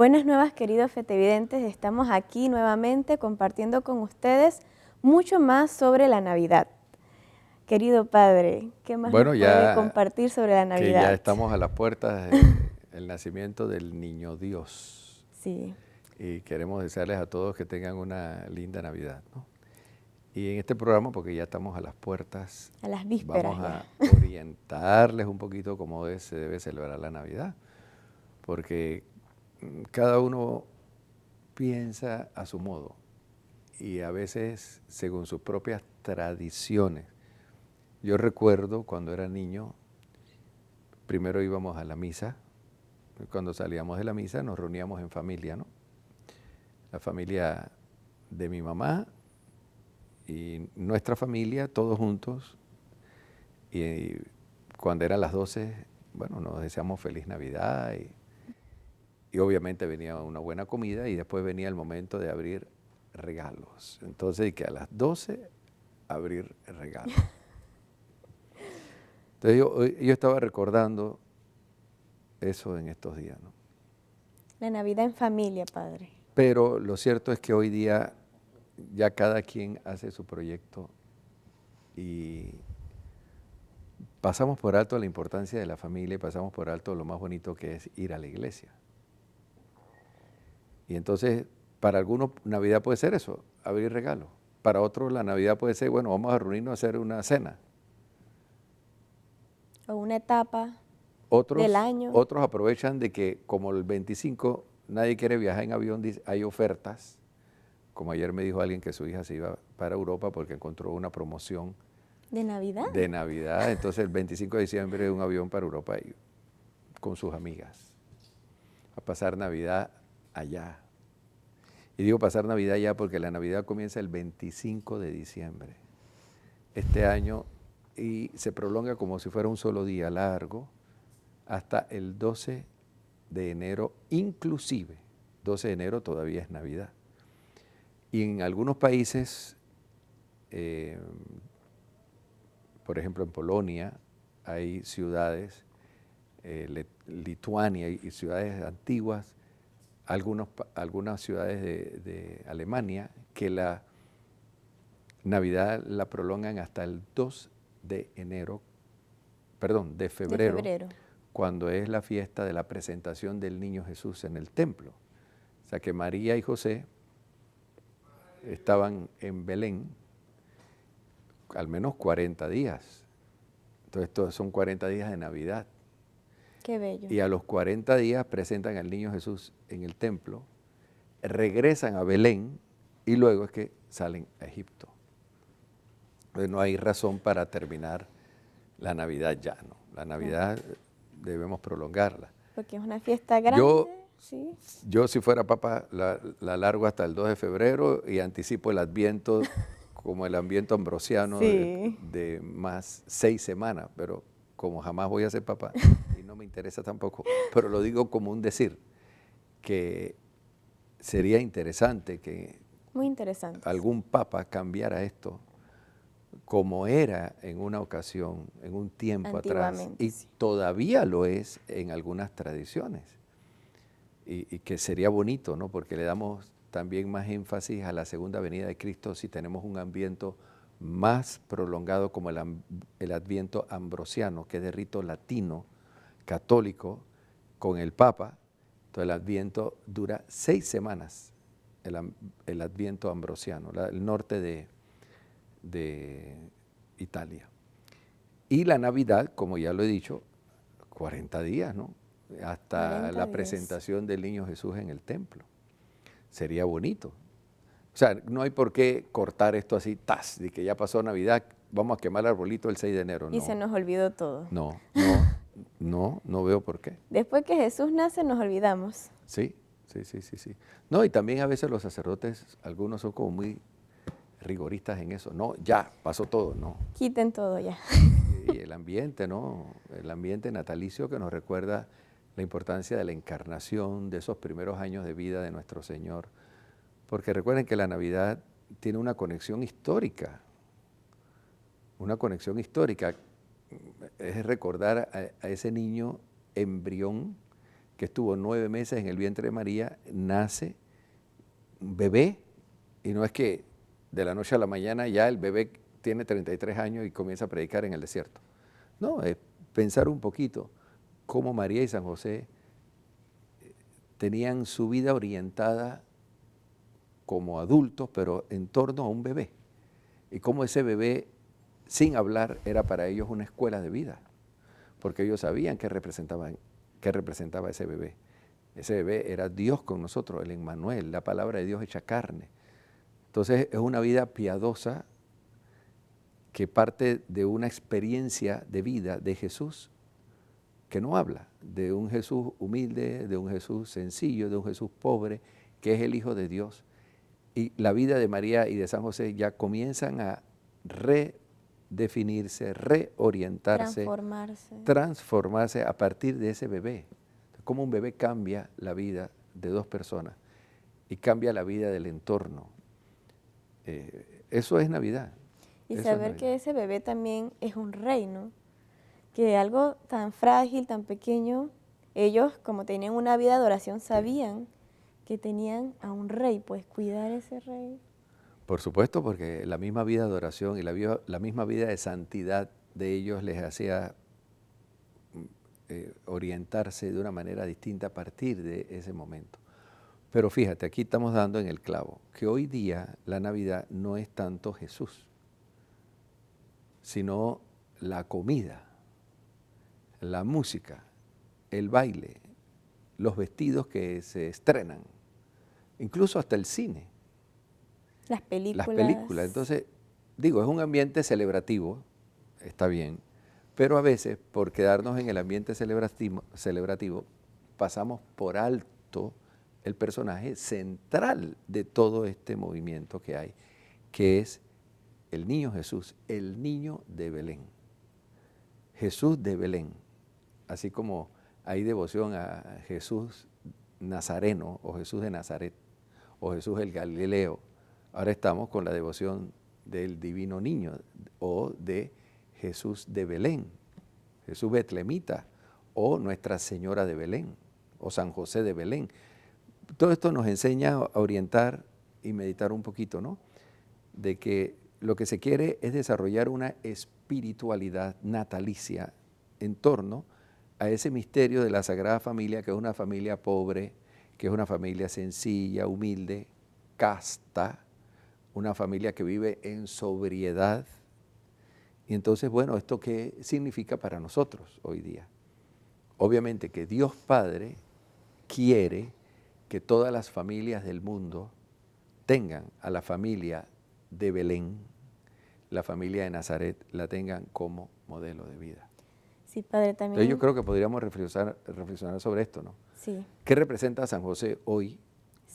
Buenas nuevas, queridos fetevidentes. Estamos aquí nuevamente compartiendo con ustedes mucho más sobre la Navidad. Querido Padre, ¿qué más nos puede compartir sobre la Navidad? Que ya estamos a las puertas del nacimiento del Niño Dios. Sí. Y queremos desearles a todos que tengan una linda Navidad, ¿no? Y en este programa, porque ya estamos a las puertas, a las vísperas, vamos a orientarles un poquito cómo se debe celebrar la Navidad. Porque cada uno piensa a su modo y a veces según sus propias tradiciones. Yo recuerdo cuando era niño, primero íbamos a la misa. Cuando salíamos de la misa nos reuníamos en familia, ¿no? La familia de mi mamá y nuestra familia, todos juntos. Y cuando eran las 12, bueno, nos deseamos feliz Navidad y obviamente venía una buena comida y después venía el momento de abrir regalos. Entonces, que a las 12 abrir regalos. Entonces yo estaba recordando eso en estos días, ¿no? La Navidad en familia, Padre. Pero lo cierto es que hoy día ya cada quien hace su proyecto y pasamos por alto la importancia de la familia y pasamos por alto lo más bonito que es ir a la iglesia. Y entonces, para algunos Navidad puede ser eso, abrir regalos. Para otros la Navidad puede ser, bueno, vamos a reunirnos a hacer una cena. O una etapa del año. Otros aprovechan de que como el 25 nadie quiere viajar en avión, hay ofertas. Como ayer me dijo alguien que su hija se iba para Europa porque encontró una promoción. ¿De Navidad? De Navidad. Entonces el 25 de diciembre un avión para Europa y, con sus amigas. A pasar Navidad allá. Y digo pasar Navidad allá porque la Navidad comienza el 25 de diciembre. Este año y se prolonga como si fuera un solo día largo hasta el 12 de enero inclusive. 12 de enero todavía es Navidad. Y en algunos países, por ejemplo en Polonia, hay ciudades, Lituania y ciudades antiguas, algunas ciudades de Alemania, que la Navidad la prolongan hasta el 2 de febrero, cuando es la fiesta de la presentación del Niño Jesús en el templo. O sea que María y José estaban en Belén al menos 40 días. Entonces, estos son 40 días de Navidad. Qué bello. Y a los 40 días presentan al Niño Jesús en el templo, regresan a Belén y luego es que salen a Egipto. Entonces, no hay razón para terminar la Navidad ya, ¿no? La Navidad debemos prolongarla. Porque es una fiesta grande. Yo si fuera papa, la largo hasta el 2 de febrero y anticipo el Adviento como el Adviento ambrosiano de más 6 semanas, pero como jamás voy a ser papá y no me interesa tampoco, pero lo digo como un decir, que sería interesante que algún papa cambiara esto como era en una ocasión, en un tiempo atrás, y todavía lo es en algunas tradiciones. Y que sería bonito, ¿no? Porque le damos también más énfasis a la segunda venida de Cristo si tenemos un Adviento más prolongado como el Adviento ambrosiano, que es de rito latino, católico, con el Papa. Entonces el Adviento dura 6 semanas, el Adviento ambrosiano, el norte de Italia. Y la Navidad, como ya lo he dicho, 40 días, ¿no? Hasta la presentación del Niño Jesús en el templo. Sería bonito. O sea, no hay por qué cortar esto así, de que ya pasó Navidad, vamos a quemar el arbolito el 6 de enero. Y se nos olvidó todo. No veo por qué. Después que Jesús nace nos olvidamos. Sí. No, y también a veces los sacerdotes, algunos son como muy rigoristas en eso. No, ya, pasó todo, no. Quiten todo ya. Y el ambiente, ¿no? El ambiente natalicio que nos recuerda la importancia de la encarnación, de esos primeros años de vida de nuestro Señor. Porque recuerden que la Navidad tiene una conexión histórica. Una conexión histórica es recordar a ese niño embrión que estuvo 9 meses en el vientre de María, nace un bebé, y no es que de la noche a la mañana ya el bebé tiene 33 años y comienza a predicar en el desierto. No, es pensar un poquito cómo María y San José tenían su vida orientada como adultos, pero en torno a un bebé. Y cómo ese bebé, sin hablar, era para ellos una escuela de vida, porque ellos sabían qué representaba ese bebé. Ese bebé era Dios con nosotros, el Emmanuel, la palabra de Dios hecha carne. Entonces es una vida piadosa que parte de una experiencia de vida de Jesús que no habla, de un Jesús humilde, de un Jesús sencillo, de un Jesús pobre, que es el Hijo de Dios. Y la vida de María y de San José ya comienzan a redefinirse, reorientarse, transformarse a partir de ese bebé. Cómo un bebé cambia la vida de dos personas y cambia la vida del entorno. Eso es Navidad. Y saber que ese bebé también es un rey, ¿no? Que algo tan frágil, tan pequeño, ellos como tenían una vida de adoración sabían que tenían a un rey, pues cuidar a ese rey. Por supuesto, porque la misma vida de adoración y la misma vida de santidad de ellos les hacía orientarse de una manera distinta a partir de ese momento. Pero fíjate, aquí estamos dando en el clavo, que hoy día la Navidad no es tanto Jesús, sino la comida, la música, el baile, los vestidos que se estrenan, incluso hasta el cine. Las películas. Las películas. Entonces, digo, es un ambiente celebrativo, está bien, pero a veces por quedarnos en el ambiente celebrativo pasamos por alto el personaje central de todo este movimiento que hay, que es el niño Jesús, el niño de Belén. Jesús de Belén, así como hay devoción a Jesús Nazareno o Jesús de Nazaret o Jesús el Galileo, ahora estamos con la devoción del divino niño o de Jesús de Belén, Jesús betlemita o Nuestra Señora de Belén o San José de Belén. Todo esto nos enseña a orientar y meditar un poquito, ¿no? De que lo que se quiere es desarrollar una espiritualidad natalicia en torno a ese misterio de la Sagrada Familia, que es una familia pobre, que es una familia sencilla, humilde, casta, una familia que vive en sobriedad. Y entonces, bueno, ¿esto qué significa para nosotros hoy día? Obviamente que Dios Padre quiere que todas las familias del mundo tengan a la familia de Belén, la familia de Nazaret, la tengan como modelo de vida. Sí, Padre, también. Entonces yo creo que podríamos reflexionar sobre esto, ¿no? Sí. ¿Qué representa San José hoy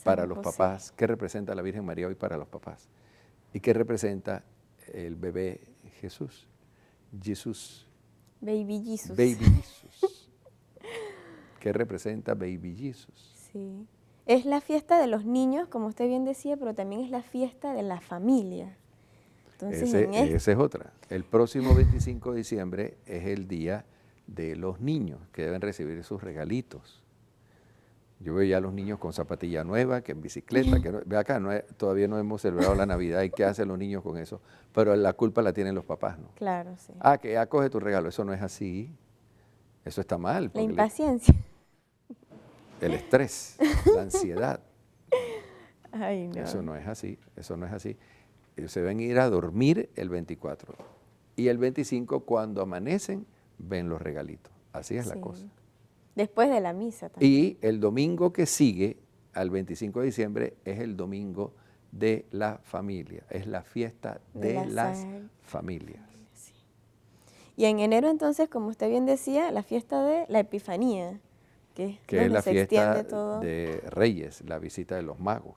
para los papás? ¿Qué representa la Virgen María hoy para los papás? ¿Y qué representa el bebé Jesús? Jesús. Baby Jesus. Baby Jesus. ¿Qué representa Baby Jesus? Sí. Es la fiesta de los niños, como usted bien decía, pero también es la fiesta de la familia. Entonces, esa es otra. El próximo 25 de diciembre es el día de los niños que deben recibir sus regalitos. Yo veo ya a los niños con zapatilla nueva, que en bicicleta, que ve acá, todavía no hemos celebrado la Navidad y qué hacen los niños con eso, pero la culpa la tienen los papás, ¿no? Claro, sí. Ah, que ya coge tu regalo, eso no es así, eso está mal. La impaciencia. El estrés, la ansiedad. Ay, no. Eso no es así, eso no es así. Ellos se ven ir a dormir el 24 y el 25 cuando amanecen ven los regalitos. Así es la cosa. Después de la misa también. Y el domingo que sigue al 25 de diciembre es el domingo de la familia, es la fiesta de las familias. Sí. Y en enero entonces, como usted bien decía, la fiesta de la Epifanía, que es la fiesta de Reyes, la visita de los magos.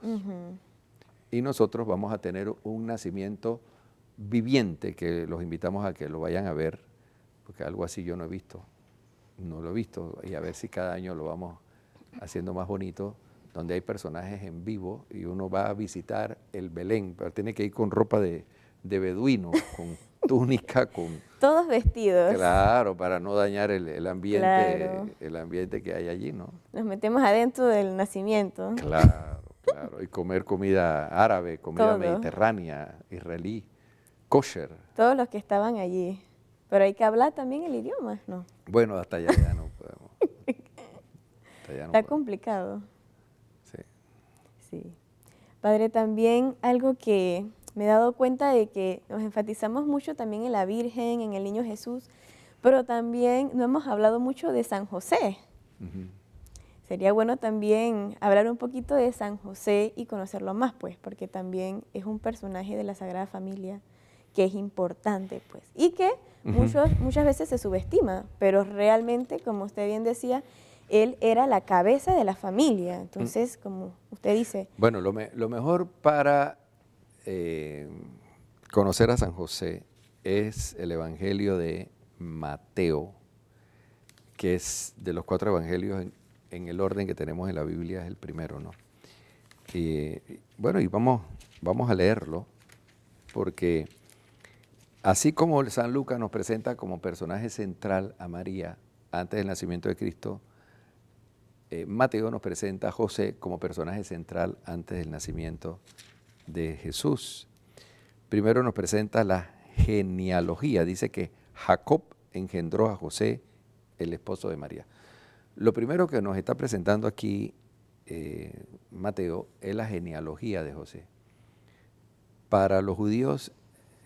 Y nosotros vamos a tener un nacimiento viviente que los invitamos a que lo vayan a ver, porque algo así yo no he visto, y a ver si cada año lo vamos haciendo más bonito, donde hay personajes en vivo y uno va a visitar el Belén, pero tiene que ir con ropa de beduino, túnica, con... Todos vestidos. Claro, para no dañar el ambiente, Claro. el ambiente que hay allí, ¿no? Nos metemos adentro del nacimiento. Claro, claro. Y comer comida árabe, comida Todo. mediterránea, israelí, kosher. Todos los que estaban allí. Pero hay que hablar también el idioma, ¿no? Bueno, hasta allá ya no podemos. Hasta allá no Está podemos. complicado. Sí. Sí. Padre, también algo que me he dado cuenta de que nos enfatizamos mucho también en la Virgen, en el Niño Jesús, pero también no hemos hablado mucho de San José. Ujú. Sería bueno también hablar un poquito de San José y conocerlo más, pues, porque también es un personaje de la Sagrada Familia que es importante, pues, y que muchas veces se subestima, pero realmente, como usted bien decía, él era la cabeza de la familia. Entonces, como usted dice, Bueno, lo mejor para conocer a San José es el Evangelio de Mateo, que es de los 4 evangelios en el orden que tenemos en la Biblia, es el primero, ¿no? Y bueno, y vamos a leerlo, porque así como San Lucas nos presenta como personaje central a María antes del nacimiento de Cristo, Mateo nos presenta a José como personaje central antes del nacimiento de Jesús. Primero nos presenta la genealogía, dice que Jacob engendró a José, el esposo de María. Lo primero que nos está presentando aquí Mateo es la genealogía de José. Para los judíos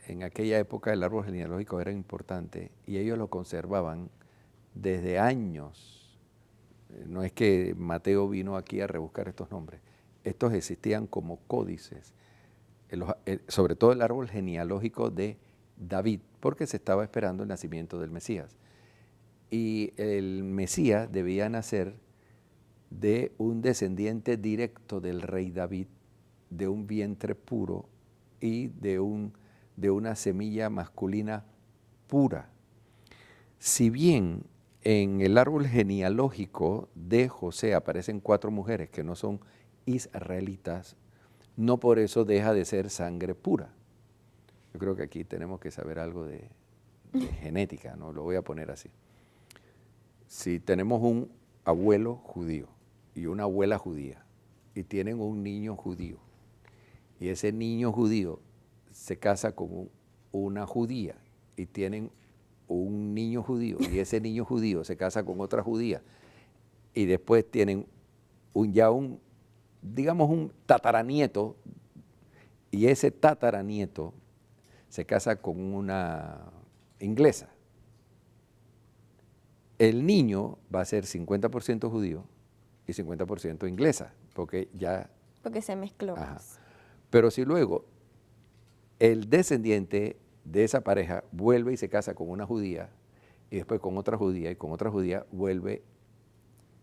en aquella época el árbol genealógico era importante y ellos lo conservaban desde años. No es que Mateo vino aquí a rebuscar estos nombres. Estos existían como códices, sobre todo el árbol genealógico de David, porque se estaba esperando el nacimiento del Mesías. Y el Mesías debía nacer de un descendiente directo del rey David, de un vientre puro y de una semilla masculina pura. Si bien en el árbol genealógico de José aparecen 4 mujeres que no son israelitas, no por eso deja de ser sangre pura. Yo creo que aquí tenemos que saber algo de genética, ¿no? Lo voy a poner así. Si tenemos un abuelo judío y una abuela judía y tienen un niño judío y ese niño judío se casa con una judía y tienen un niño judío y ese niño judío se casa con otra judía y después tienen digamos un tataranieto y ese tataranieto se casa con una inglesa. El niño va a ser 50% judío y 50% inglesa, porque se mezcló. Ajá. Pero si luego el descendiente de esa pareja vuelve y se casa con una judía, y después con otra judía, y con otra judía, vuelve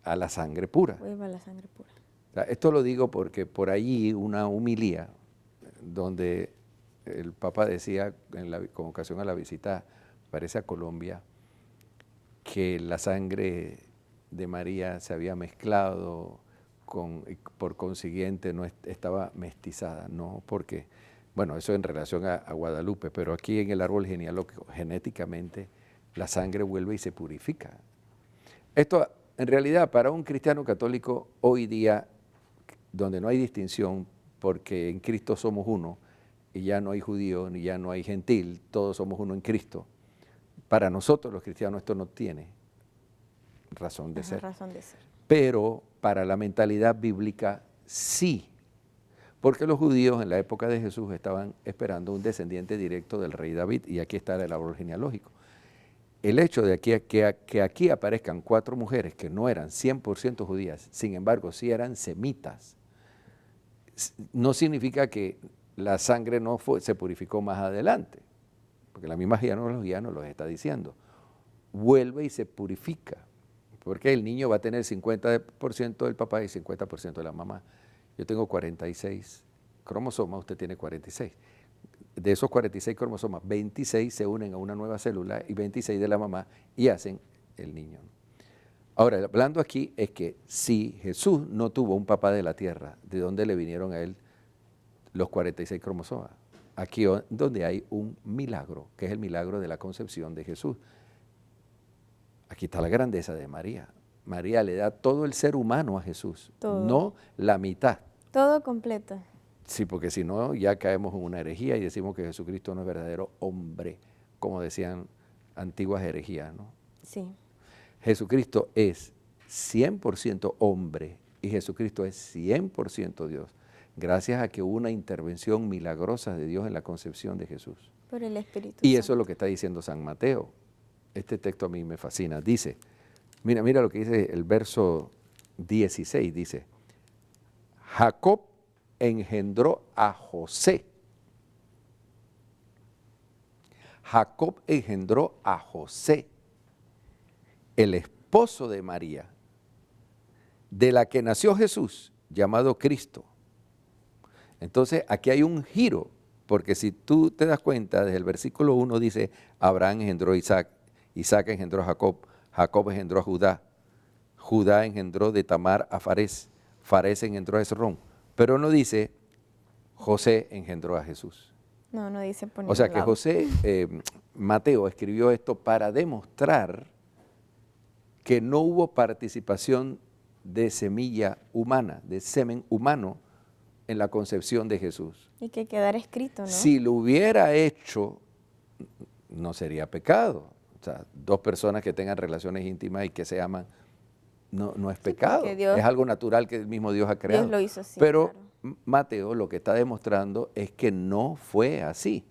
a la sangre pura. Vuelve a la sangre pura. O sea, esto lo digo porque por allí una homilía donde el Papa decía, con ocasión a la visita, parece a Colombia, que la sangre de María se había mezclado y por consiguiente no estaba mestizada, no porque, bueno, eso en relación a Guadalupe, pero aquí en el árbol genealógico, genéticamente, la sangre vuelve y se purifica. Esto, en realidad, para un cristiano católico, hoy día, donde no hay distinción, porque en Cristo somos uno, y ya no hay judío, ni ya no hay gentil, todos somos uno en Cristo. Para nosotros los cristianos esto no tiene razón de ser. Pero para la mentalidad bíblica sí, porque los judíos en la época de Jesús estaban esperando un descendiente directo del rey David y aquí está el árbol genealógico. El hecho de que aquí aparezcan 4 mujeres que no eran 100% judías, sin embargo sí eran semitas, no significa que la sangre no se purificó más adelante, porque la misma genealogía nos lo está diciendo. Vuelve y se purifica, porque el niño va a tener 50% del papá y 50% de la mamá. Yo tengo 46 cromosomas, usted tiene 46. De esos 46 cromosomas, 26 se unen a una nueva célula y 26 de la mamá y hacen el niño. Ahora, hablando aquí es que si Jesús no tuvo un papá de la tierra, ¿de dónde le vinieron a él los 46 cromosomas? aquí donde hay un milagro, que es el milagro de la concepción de Jesús. Aquí está la grandeza de María. María le da todo el ser humano a Jesús, Todo. no la mitad. Todo completo. Sí, porque si no ya caemos en una herejía y decimos que Jesucristo no es verdadero hombre, como decían antiguas herejías, ¿no? Sí. Jesucristo es 100% hombre y Jesucristo es 100% Dios, gracias a que hubo una intervención milagrosa de Dios en la concepción de Jesús. Por el Espíritu Y Santo. eso es lo que está diciendo San Mateo. Este texto a mí me fascina. Dice, mira lo que dice el verso 16, dice, Jacob engendró a José. Jacob engendró a José, el esposo de María, de la que nació Jesús, llamado Cristo. Entonces, aquí hay un giro, porque si tú te das cuenta, desde el versículo 1 dice, Abraham engendró a Isaac, Isaac engendró a Jacob, Jacob engendró a Judá, Judá engendró de Tamar a Farés, Farés engendró a Esrón, pero no dice, José engendró a Jesús. No, no dice por O sea ningún que lado. José, Mateo escribió esto para demostrar que no hubo participación de semilla humana, de semen humano en la concepción de Jesús. Y que quedara escrito, ¿no? Si lo hubiera hecho, no sería pecado. O sea, dos personas que tengan relaciones íntimas y que se aman, no es pecado. Dios, es algo natural que el mismo Dios ha creado. Dios lo hizo así. Pero claro. Mateo lo que está demostrando es que no fue así.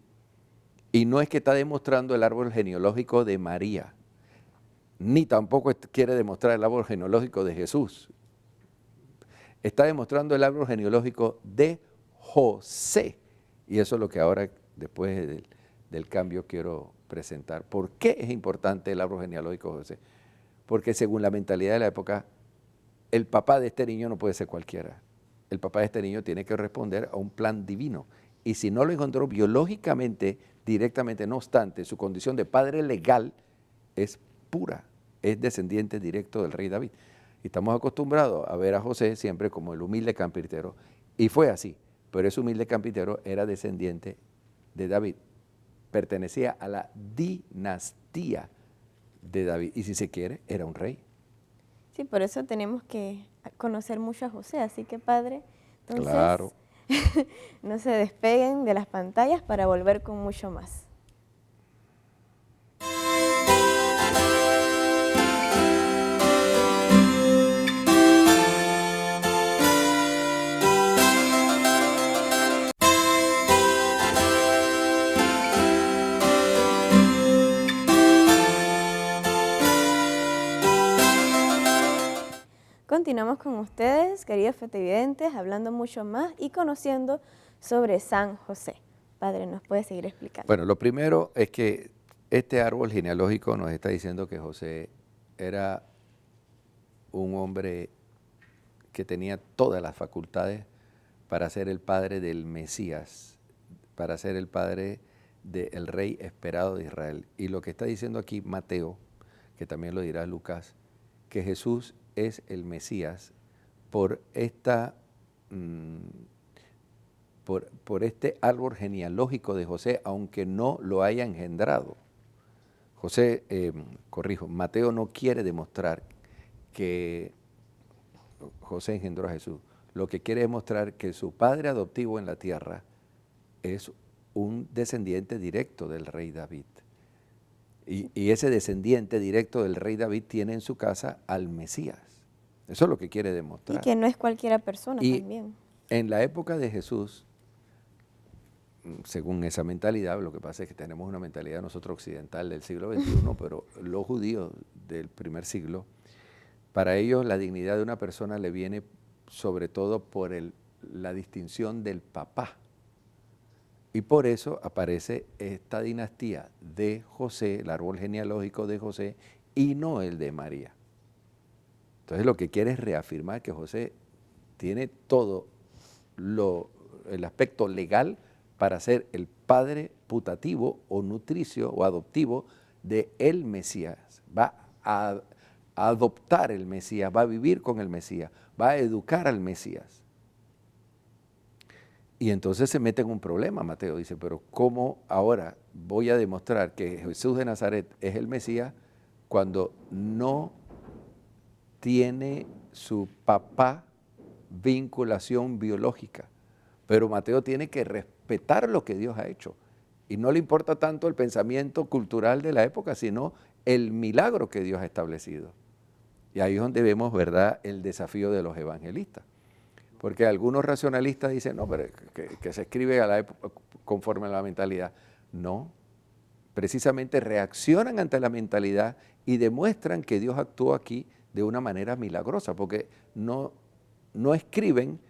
Y no es que está demostrando el árbol genealógico de María, ni tampoco quiere demostrar el árbol genealógico de Jesús. Está demostrando el árbol genealógico de José. Y eso es lo que ahora, después del cambio, quiero presentar. ¿Por qué es importante el árbol genealógico de José? Porque según la mentalidad de la época, el papá de este niño no puede ser cualquiera. El papá de este niño tiene que responder a un plan divino. Y si no lo encontró biológicamente, directamente, no obstante, su condición de padre legal es pura, es descendiente directo del rey David. Y estamos acostumbrados a ver a José siempre como el humilde carpintero. Y fue así, pero ese humilde carpintero era descendiente de David. Pertenecía a la dinastía de David. Y si se quiere, era un rey. Sí, por eso tenemos que conocer mucho a José. Así que, Padre, entonces, Claro. no se despeguen de las pantallas para volver con mucho más. Continuamos con ustedes, queridos fetividentes, hablando mucho más y conociendo sobre San José. Padre, ¿nos puede seguir explicando? Bueno, lo primero es que este árbol genealógico nos está diciendo que José era un hombre que tenía todas las facultades para ser el padre del Mesías, para ser el padre del rey esperado de Israel. Y lo que está diciendo aquí Mateo, que también lo dirá Lucas, que Jesús es el Mesías por este árbol genealógico de José, aunque no lo haya engendrado. Mateo no quiere demostrar que José engendró a Jesús. Lo que quiere demostrar que su padre adoptivo en la tierra es un descendiente directo del rey David. Y ese descendiente directo del rey David tiene en su casa al Mesías. Eso es lo que quiere demostrar. Y que no es cualquiera persona y también. En la época de Jesús, según esa mentalidad, lo que pasa es que tenemos una mentalidad nosotros occidental del siglo XXI, pero los judíos del primer siglo, para ellos la dignidad de una persona le viene sobre todo por la distinción del papá. Y por eso aparece esta dinastía de José, el árbol genealógico de José, y no el de María. Entonces lo que quiere es reafirmar que José tiene todo el aspecto legal para ser el padre putativo o nutricio o adoptivo de el Mesías. Va a adoptar el Mesías, va a vivir con el Mesías, va a educar al Mesías. Y entonces se mete en un problema, Mateo. Dice, pero ¿cómo ahora voy a demostrar que Jesús de Nazaret es el Mesías cuando no tiene su papá vinculación biológica? Pero Mateo tiene que respetar lo que Dios ha hecho. Y no le importa tanto el pensamiento cultural de la época, sino el milagro que Dios ha establecido. Y ahí es donde vemos, ¿verdad?, el desafío de los evangelistas. Porque algunos racionalistas dicen, no, pero que se escribe a la época, conforme a la mentalidad. No, precisamente reaccionan ante la mentalidad y demuestran que Dios actuó aquí de una manera milagrosa, porque no escriben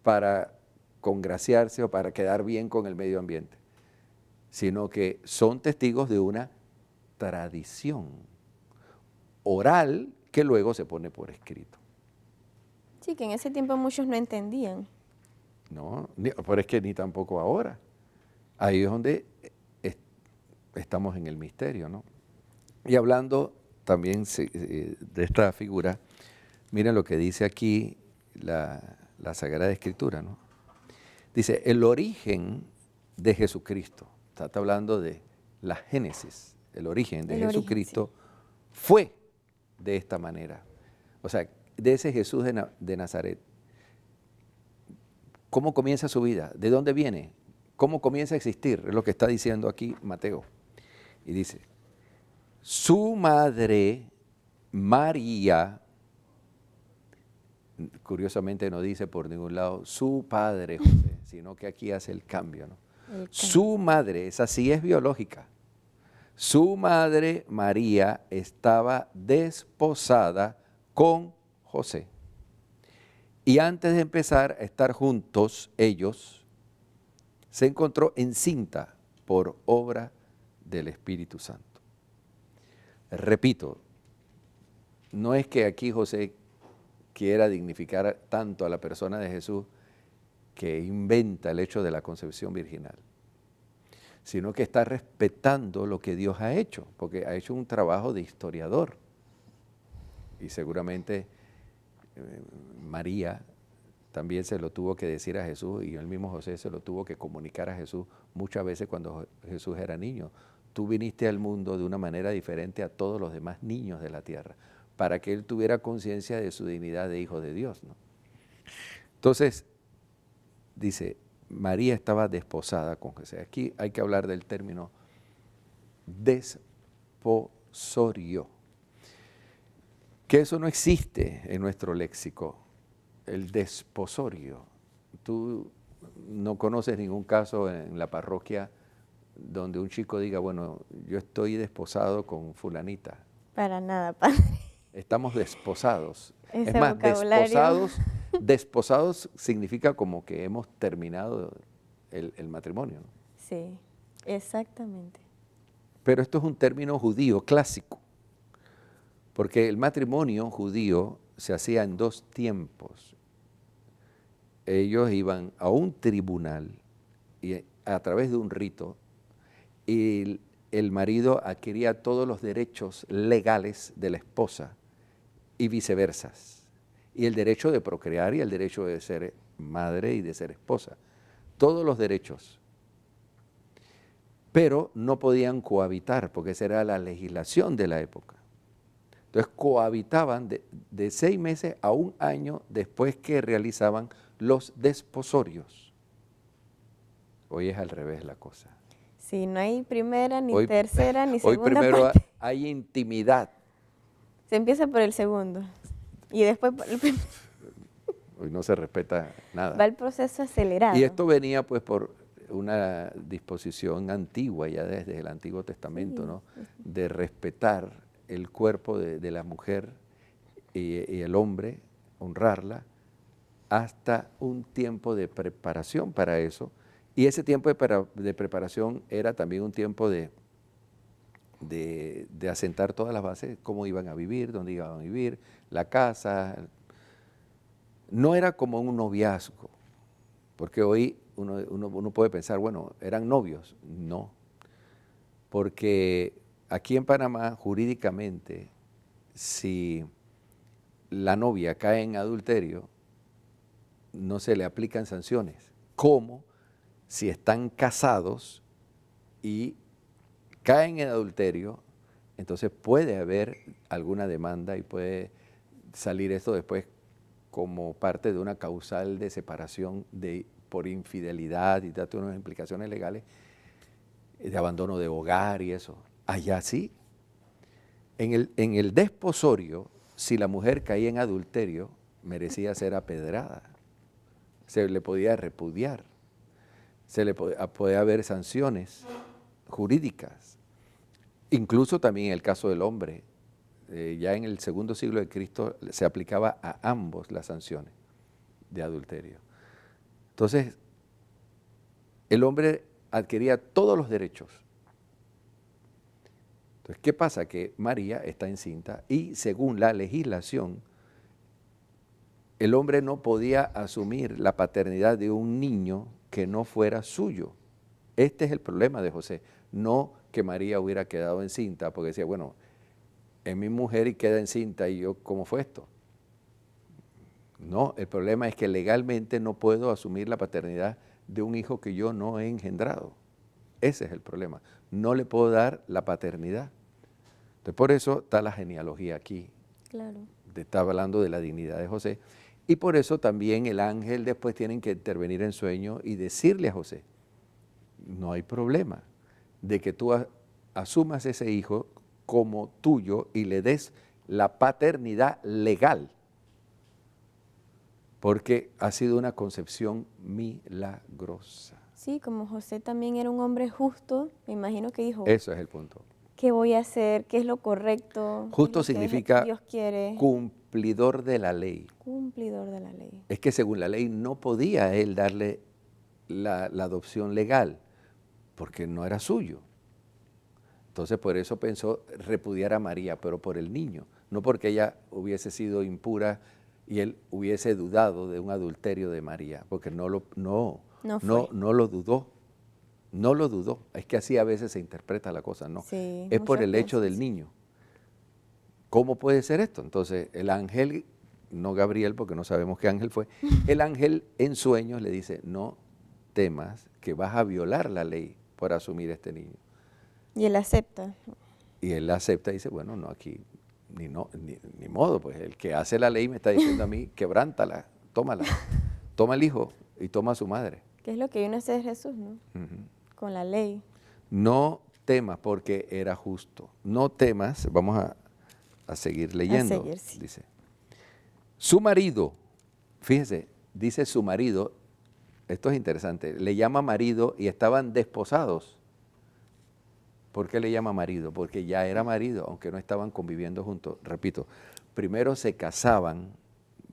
para congraciarse o para quedar bien con el medio ambiente, sino que son testigos de una tradición oral que luego se pone por escrito. Sí, que en ese tiempo muchos no entendían. No, pero es que ni tampoco ahora. Ahí es donde estamos en el misterio, ¿no? Y hablando también de esta figura, miren lo que dice aquí la Sagrada Escritura, ¿no? Dice, el origen de Jesucristo, está hablando de la génesis, el origen de Jesucristo fue de esta manera. O sea, de ese Jesús de Nazaret. ¿Cómo comienza su vida? ¿De dónde viene? ¿Cómo comienza a existir? Es lo que está diciendo aquí Mateo. Y dice, su madre María, curiosamente no dice por ningún lado su padre José, sino que aquí hace el cambio, ¿no? Su madre, esa sí es biológica. Su madre María estaba desposada con José. Y antes de empezar a estar juntos, ellos se encontró encinta por obra del Espíritu Santo. Repito, no es que aquí José quiera dignificar tanto a la persona de Jesús que inventa el hecho de la concepción virginal, sino que está respetando lo que Dios ha hecho, porque ha hecho un trabajo de historiador. Y seguramente María también se lo tuvo que decir a Jesús, y el mismo José se lo tuvo que comunicar a Jesús muchas veces cuando Jesús era niño. Tú viniste al mundo de una manera diferente a todos los demás niños de la tierra, para que él tuviera conciencia de su dignidad de hijo de Dios, ¿no? Entonces, dice, María estaba desposada con José. Aquí hay que hablar del término desposorio, que eso no existe en nuestro léxico, el desposorio. Tú no conoces ningún caso en la parroquia donde un chico diga, bueno, yo estoy desposado con fulanita. Para nada, padre. Estamos desposados. Ese es más, vocabulario. desposados significa como que hemos terminado el matrimonio, ¿no? Sí, exactamente. Pero esto es un término judío clásico, porque el matrimonio judío se hacía en dos tiempos. Ellos iban a un tribunal y a través de un rito, y el marido adquiría todos los derechos legales de la esposa y viceversa, y el derecho de procrear y el derecho de ser madre y de ser esposa, todos los derechos. Pero no podían cohabitar, porque esa era la legislación de la época. Entonces cohabitaban de 6 meses a 1 año después que realizaban los desposorios. Hoy es al revés la cosa. Sí, no hay primera, ni tercera, ni segunda Hoy primero parte. hay intimidad. Se empieza por el segundo y después por el primero. Hoy no se respeta nada. Va el proceso acelerado. Y esto venía pues por una disposición antigua, ya desde el Antiguo Testamento, ¿no? De respetar el cuerpo de la mujer y el hombre, honrarla, hasta un tiempo de preparación para eso. Y ese tiempo de preparación era también un tiempo de asentar todas las bases, cómo iban a vivir, dónde iban a vivir, la casa. No era como un noviazgo, porque hoy uno puede pensar, bueno, ¿eran novios? No, porque aquí en Panamá, jurídicamente, si la novia cae en adulterio, no se le aplican sanciones, como si están casados y caen en adulterio, entonces puede haber alguna demanda y puede salir esto después como parte de una causal de separación por infidelidad y date unas implicaciones legales de abandono de hogar y eso. Allá sí. En el desposorio, si la mujer caía en adulterio, merecía ser apedrada. Se le podía repudiar. Podía haber sanciones jurídicas. Incluso también en el caso del hombre. Ya en el segundo siglo de Cristo se aplicaba a ambos las sanciones de adulterio. Entonces, el hombre adquiría todos los derechos. Entonces, ¿qué pasa? Que María está encinta y según la legislación, el hombre no podía asumir la paternidad de un niño que no fuera suyo. Este es el problema de José. No que María hubiera quedado encinta, porque decía, bueno, es mi mujer y queda encinta, y yo, ¿cómo fue esto? No, el problema es que legalmente no puedo asumir la paternidad de un hijo que yo no he engendrado. Ese es el problema. No le puedo dar la paternidad. Entonces, por eso está la genealogía aquí. Claro. Está hablando de la dignidad de José. Y por eso también el ángel después tiene que intervenir en sueño y decirle a José, no hay problema de que tú asumas ese hijo como tuyo y le des la paternidad legal, porque ha sido una concepción milagrosa. Sí, como José también era un hombre justo, me imagino que dijo, eso es el punto. ¿Qué voy a hacer? ¿Qué es lo correcto? Justo significa Dios quiere. Cumplidor de la ley. Cumplidor de la ley. Es que según la ley no podía él darle la adopción legal, porque no era suyo. Entonces por eso pensó repudiar a María, pero por el niño, no porque ella hubiese sido impura y él hubiese dudado de un adulterio de María, porque no lo dudó. No lo dudó. Es que así a veces se interpreta la cosa, ¿no? Sí, es por el hecho veces. del niño. ¿Cómo puede ser esto? Entonces el ángel, no Gabriel, porque no sabemos qué ángel fue, el ángel en sueños le dice, no temas que vas a violar la ley por asumir este niño. Y él acepta. Y él acepta y dice, bueno, no, aquí ni modo, pues el que hace la ley me está diciendo a mí, quebrántala, tómala, toma el hijo y toma a su madre. Que es lo que vino a hacer Jesús, ¿no? Con la ley. No temas porque era justo. No temas, vamos a seguir leyendo. A seguir, sí. Dice, su marido, fíjese, dice su marido, esto es interesante, le llama marido y estaban desposados. ¿Por qué le llama marido? Porque ya era marido, aunque no estaban conviviendo juntos. Repito, primero se casaban,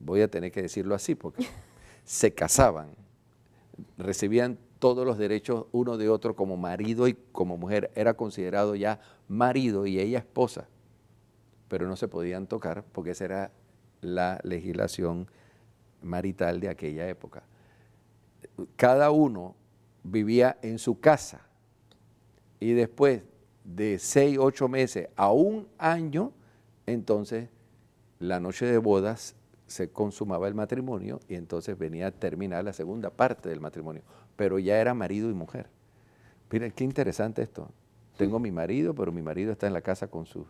voy a tener que decirlo así, porque se casaban, recibían todos los derechos uno de otro como marido y como mujer. Era considerado ya marido y ella esposa, pero no se podían tocar porque esa era la legislación marital de aquella época. Cada uno vivía en su casa y después de 6, 8 meses a un año, entonces la noche de bodas se consumaba el matrimonio y entonces venía a terminar la segunda parte del matrimonio, pero ya era marido y mujer. Miren, qué interesante esto. Tengo mi marido, pero mi marido está en la casa con sus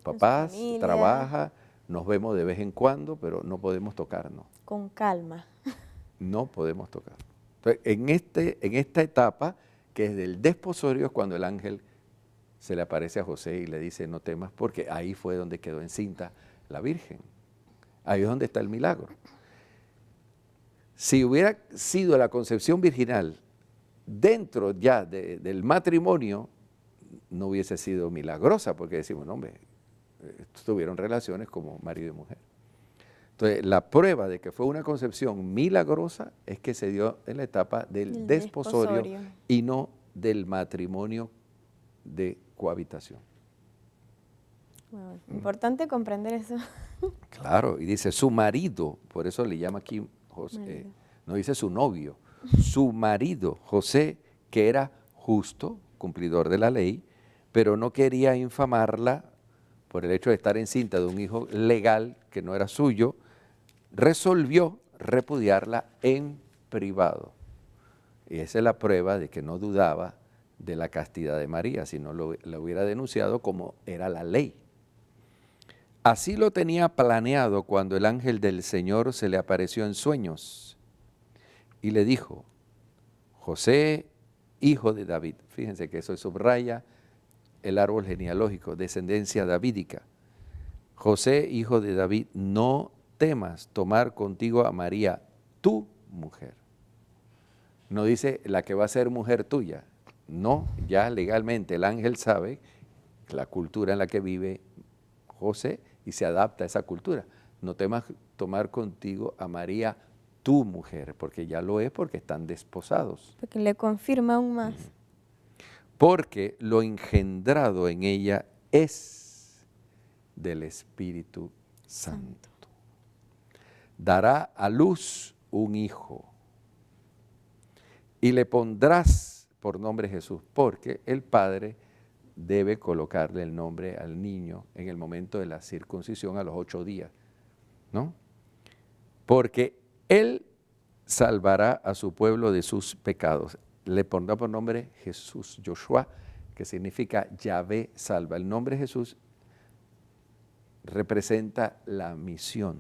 papás, trabaja, nos vemos de vez en cuando, pero no podemos tocarnos. Con calma. No podemos tocar. Entonces, en esta etapa, que es del desposorio, es cuando el ángel se le aparece a José y le dice, no temas, porque ahí fue donde quedó encinta la Virgen. Ahí es donde está el milagro. Si hubiera sido la concepción virginal dentro ya del matrimonio, no hubiese sido milagrosa, porque decimos, no, hombre, tuvieron relaciones como marido y mujer. Entonces, la prueba de que fue una concepción milagrosa es que se dio en la etapa del desposorio y no del matrimonio de cohabitación. Wow, importante comprender eso. Claro, y dice su marido, por eso le llama aquí José, no dice su novio, su marido, José, que era justo, cumplidor de la ley, pero no quería infamarla por el hecho de estar encinta de un hijo legal que no era suyo, resolvió repudiarla en privado. Y esa es la prueba de que no dudaba de la castidad de María, si no la hubiera denunciado como era la ley. Así lo tenía planeado cuando el ángel del Señor se le apareció en sueños y le dijo: José, hijo de David. Fíjense que eso subraya el árbol genealógico, descendencia davídica. José, hijo de David, no temas tomar contigo a María, tu mujer. No dice la que va a ser mujer tuya. No, ya legalmente el ángel sabe la cultura en la que vive José y se adapta a esa cultura. No temas tomar contigo a María, tu mujer, porque ya lo es, porque están desposados. Porque le confirma aún más. Porque lo engendrado en ella es del Espíritu Santo. Dará a luz un hijo y le pondrás por nombre Jesús, porque el padre debe colocarle el nombre al niño en el momento de la circuncisión a los 8 días, ¿no? Porque él salvará a su pueblo de sus pecados. Le pondrá por nombre Jesús, Joshua, que significa Yahvé salva. El nombre Jesús representa la misión.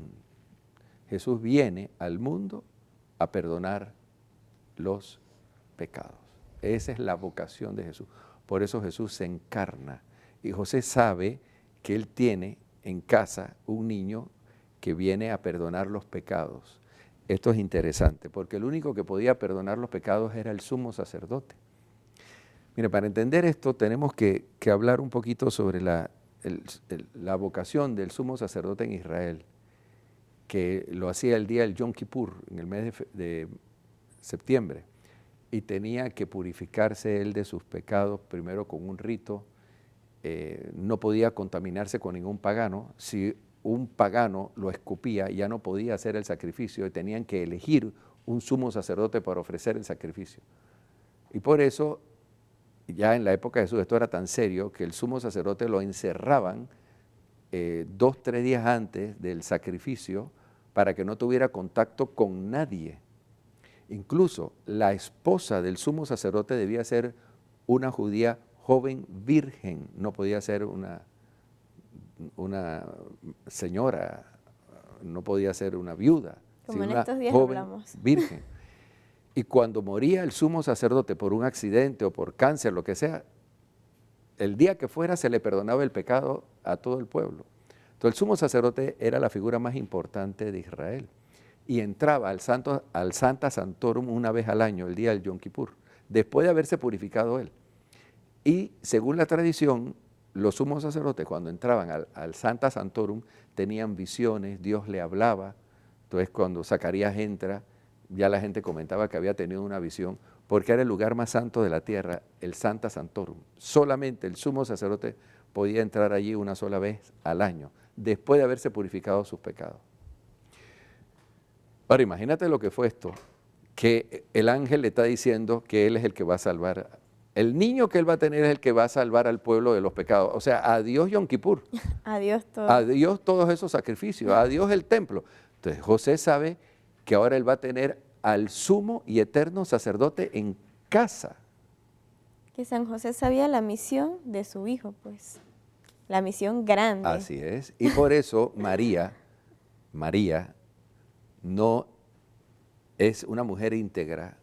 Jesús viene al mundo a perdonar los pecados. Esa es la vocación de Jesús. Por eso Jesús se encarna. Y José sabe que él tiene en casa un niño que viene a perdonar los pecados. Esto es interesante, porque el único que podía perdonar los pecados era el sumo sacerdote. Mire, para entender esto tenemos que hablar un poquito sobre la vocación del sumo sacerdote en Israel, que lo hacía el día del Yom Kippur, en el mes de septiembre, y tenía que purificarse él de sus pecados primero con un rito. No podía contaminarse con ningún pagano. Si un pagano lo escupía, ya no podía hacer el sacrificio y tenían que elegir un sumo sacerdote para ofrecer el sacrificio. Y por eso, ya en la época de Jesús, esto era tan serio que el sumo sacerdote lo encerraban 2, 3 días antes del sacrificio para que no tuviera contacto con nadie. Incluso la esposa del sumo sacerdote debía ser una judía joven virgen, no podía ser una señora, no podía ser una viuda, Como sino en una estos días joven hablamos. virgen. Y cuando moría el sumo sacerdote por un accidente o por cáncer, lo que sea, el día que fuera se le perdonaba el pecado a todo el pueblo. Entonces el sumo sacerdote era la figura más importante de Israel y entraba al Santa Santorum una vez al año, el día del Yom Kippur, después de haberse purificado él. Y según la tradición, los sumos sacerdotes cuando entraban al Santa Santorum tenían visiones, Dios le hablaba. Entonces cuando Zacarías entra, ya la gente comentaba que había tenido una visión, porque era el lugar más santo de la tierra, el Santa Santorum. Solamente el sumo sacerdote podía entrar allí una sola vez al año, después de haberse purificado sus pecados. Ahora imagínate lo que fue esto, que el ángel le está diciendo que él es el que va a salvar. El niño que él va a tener es el que va a salvar al pueblo de los pecados. O sea, adiós Yom Kippur. Adiós todo. Adiós todos esos sacrificios. Adiós el templo. Entonces José sabe que ahora él va a tener al sumo y eterno sacerdote en casa. Que San José sabía la misión de su hijo, pues. La misión grande. Así es. Y por eso María no es una mujer íntegra,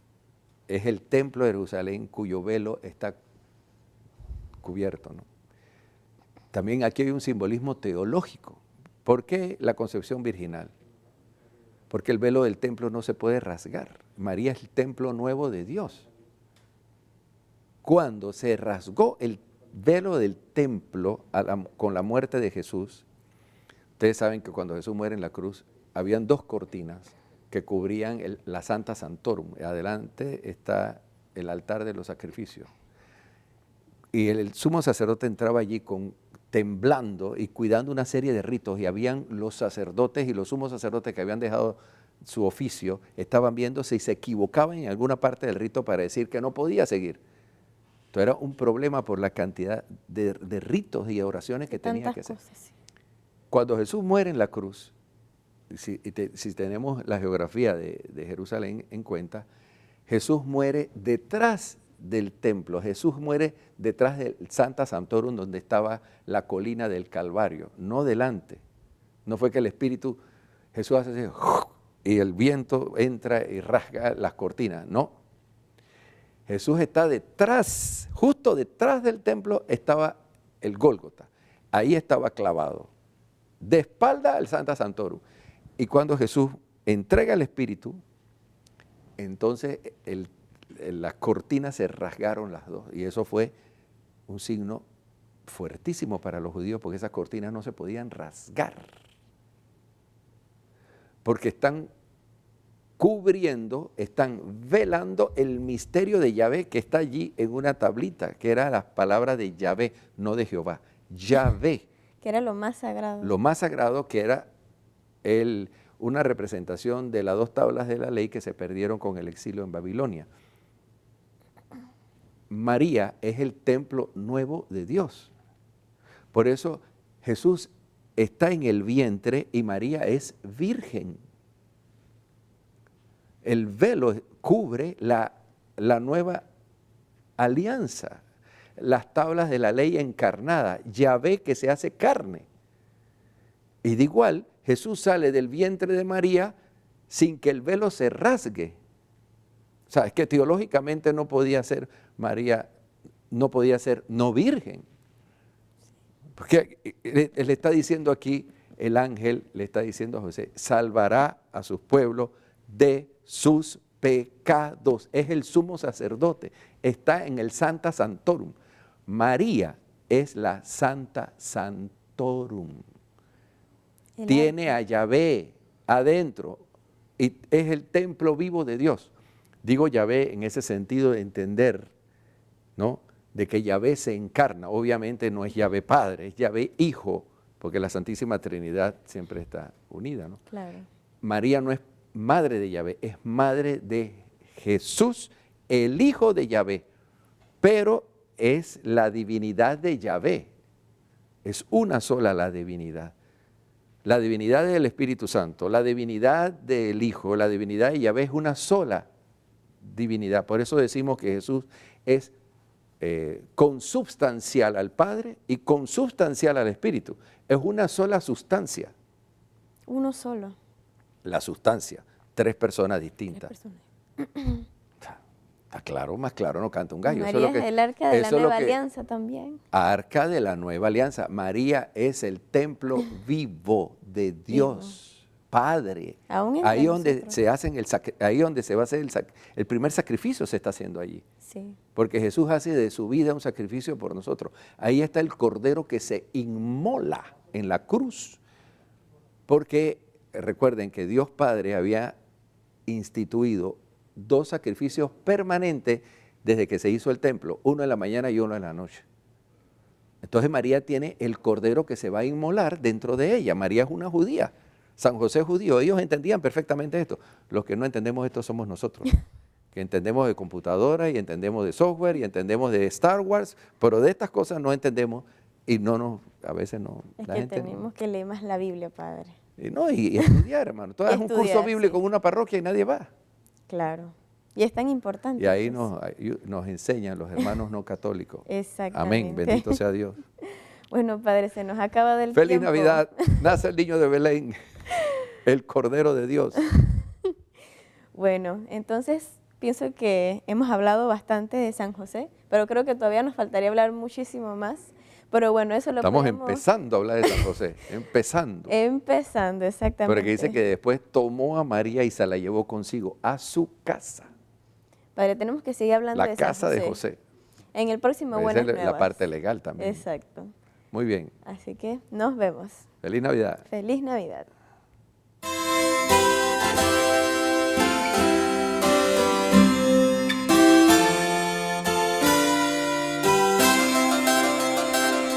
es el templo de Jerusalén cuyo velo está cubierto, ¿no? También aquí hay un simbolismo teológico. ¿Por qué la concepción virginal? Porque el velo del templo no se puede rasgar. María es el templo nuevo de Dios. Cuando se rasgó el velo del templo con la muerte de Jesús, ustedes saben que cuando Jesús muere en la cruz, habían 2 cortinas que cubrían la Santa Santorum. Adelante está el altar de los sacrificios. Y el sumo sacerdote entraba allí temblando y cuidando una serie de ritos, y habían los sacerdotes y los sumos sacerdotes que habían dejado su oficio, estaban viéndose y se equivocaban en alguna parte del rito para decir que no podía seguir. Entonces era un problema por la cantidad de ritos y oraciones que tenía que hacer. Cosas. Cuando Jesús muere en la cruz, si tenemos la geografía de Jerusalén en cuenta, Jesús muere detrás del templo. Jesús muere detrás del Sancta Sanctorum, donde estaba la colina del Calvario, no delante. No fue que el Espíritu, Jesús hace así, y el viento entra y rasga las cortinas. No. Jesús está detrás, justo detrás del templo estaba el Gólgota. Ahí estaba clavado, de espalda al Sancta Sanctorum. Y cuando Jesús entrega el Espíritu, entonces las cortinas se rasgaron las dos. Y eso fue un signo fuertísimo para los judíos, porque esas cortinas no se podían rasgar. Porque están cubriendo, están velando el misterio de Yahvé que está allí en una tablita, que era la palabra de Yahvé, no de Jehová. Yahvé. Que era lo más sagrado. Lo más sagrado, que era una representación de las 2 tablas de la ley que se perdieron con el exilio en Babilonia. María es el templo nuevo de Dios. Por eso Jesús está en el vientre y María es virgen. El velo cubre la nueva alianza, las tablas de la ley encarnada, Yahvé que se hace carne. Y de igual, Jesús sale del vientre de María sin que el velo se rasgue. O sea, es que teológicamente no podía ser María, no podía ser no virgen. Porque él está diciendo aquí, el ángel le está diciendo a José, salvará a sus pueblos de sus pecados. Es el sumo sacerdote, está en el Sancta Sanctorum. María es la Sancta Sanctorum. Tiene a Yahvé adentro y es el templo vivo de Dios. Digo Yahvé en ese sentido de entender, ¿no?, de que Yahvé se encarna. Obviamente no es Yahvé Padre, es Yahvé Hijo, porque la Santísima Trinidad siempre está unida, ¿no? Claro. María no es madre de Yahvé, es madre de Jesús, el Hijo de Yahvé, pero es la divinidad de Yahvé. Es una sola la divinidad. La divinidad del Espíritu Santo, la divinidad del Hijo, la divinidad de Yahvé es una sola divinidad. Por eso decimos que Jesús es consubstancial al Padre y consubstancial al Espíritu. Es una sola sustancia. Uno solo. La sustancia, 3 personas distintas. 3 personas. Está claro, más claro no canta un gallo. María eso es el arca de la nueva alianza también. Arca de la nueva alianza. María es el templo vivo de Dios. Padre, ahí donde se hacen ahí donde se va a hacer el primer sacrificio se está haciendo allí. Sí. Porque Jesús hace de su vida un sacrificio por nosotros. Ahí está el cordero que se inmola en la cruz. Porque recuerden que Dios Padre había instituido 2 sacrificios permanentes desde que se hizo el templo, uno en la mañana y uno en la noche. Entonces María tiene el cordero que se va a inmolar dentro de ella. María es una judía. San José es judío, ellos entendían perfectamente esto. Los que no entendemos esto somos nosotros, que entendemos de computadora y entendemos de software y entendemos de Star Wars, pero de estas cosas no entendemos y a veces no. Es que tenemos que leer más la Biblia, Padre. Y estudiar, hermano. Tú haces un curso bíblico en una parroquia y nadie va. Claro. Y es tan importante. Y ahí nos enseñan los hermanos no católicos. Exactamente. Amén, bendito sea Dios. Bueno, Padre, se nos acaba del Feliz tiempo. Navidad, nace el niño de Belén, el Cordero de Dios. Bueno, entonces pienso que hemos hablado bastante de San José, pero creo que todavía nos faltaría hablar muchísimo más. Pero bueno, eso lo Estamos empezando a hablar de San José, empezando. Empezando, exactamente. Porque dice que después tomó a María y se la llevó consigo a su casa. Padre, tenemos que seguir hablando de San José. La casa de José. En el próximo Buenas Nuevas. La parte legal también. Exacto. Muy bien. Así que nos vemos. Feliz Navidad. Feliz Navidad.